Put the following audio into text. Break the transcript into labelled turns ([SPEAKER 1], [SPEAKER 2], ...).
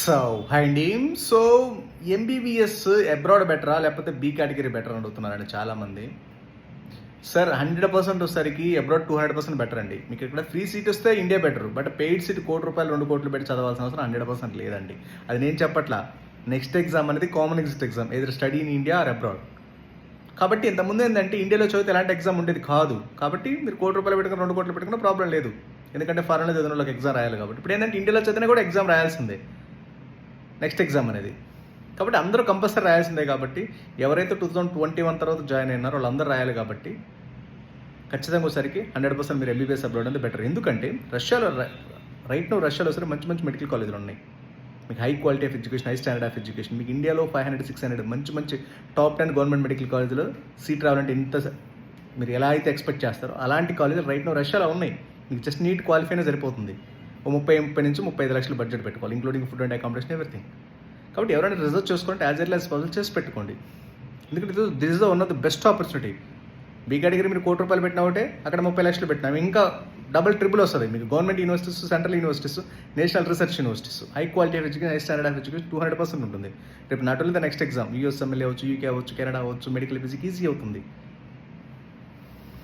[SPEAKER 1] So hi అండి. So MBBS abroad బెటరా లేకపోతే బీ కేటగిరీ బెటర్ అడుగుతున్నారండి చాలామంది. సార్ 100% వచ్చేసరికి అబ్రాడ్ 200% బెటర్ అండి. మీకు ఇక్కడ ఫ్రీ సీట్ వస్తే India better, but paid seat ₹1,00,00,000 ₹2,00,00,000 పెట్టి చదవాల్సిన అవసరం 100% లేదండి. అది నేను చెప్పట్లా. నెక్స్ట్ ఎగ్జామ్ అనేది కామన్ ఎగ్జిట్ ఎగ్జామ్, ఏదైనా study in India or abroad. కాబట్టి ఇంతకుముందు ఏంటంటే ఇండియాలో చదివితే ఎలాంటి ఎగ్జామ్ ఉండేది కాదు. కాబట్టి మీరు ₹1,00,00,000 పెట్టుకుని ₹2,00,00,000 పెట్టుకున్న ప్రాబ్లం లేదు, ఎందుకంటే ఫారెన్లో చదివిన వాళ్ళకి ఎగ్జామ్ రాయాలి కాబట్టి. ఇప్పుడు ఏంటంటే ఇండియాలో చదివినా కూడా ఎగ్జామ్ రాయాల్సిందే నెక్స్ట్ ఎగ్జామ్ అనేది. కాబట్టి అందరూ కంపల్సరీ రాయాల్సిందే. కాబట్టి ఎవరైతే 2021 తర్వాత జాయిన్ అయినారో వాళ్ళందరూ రాయాలి. కాబట్టి ఖచ్చితంగా ఒకసారికి 100% మీరు ఎంబీబీఎస్ అబ్రాడ్ అనేది బెటర్. ఎందుకంటే రష్యాలో రష్యాలో సరే మంచి మంచి మెడికల్ కాలేజీలు ఉన్నాయి. మీకు high quality of education, high standard of education. మీకు ఇండియాలో 500, 600 మంచి టాప్ 10 గవర్నమెంట్ మెడికల్ కాలేజీలో సీట్ రావాలంటే మీరు ఎలా అయితే ఎక్స్పెక్ట్ చేస్తారో అలాంటి కాలేజీలు రష్యాలో ఉన్నాయి. మీకు జస్ట్ నీట్ క్వాలిఫై అయినా సరిపోతుంది. 30 నుంచి 35 లక్షలు బడ్జెట్ పెట్టుకోవాలి, including food and accommodation everything. కాబట్టి ఎవరైనా రిజర్వ్ చేసుకుంటే యాజ్ ఎర్లీ యాజ్ పాసిబుల్ చేసి పెట్టుకోండి. ఎందుకంటే this is the one of the best opportunity. Be category మీరు ₹1,00,00,000 పెట్టినా ఒకటే, అక్కడ 30 లక్షలు పెట్టినా ఇంకా డబుల్ ట్రిపుల్ వస్తుంది. మీకు government universities, central universities, national research universities, high quality of education, high standard of education 200% ఉంటుంది. రేపు not only the next exam, US MLA అవ్వచ్చు, యూకే అవ్వచ్చు, కెనడా అవ్వచ్చు, మెడికల్ ఫిజిక్ ఈజీ అవుతుంది.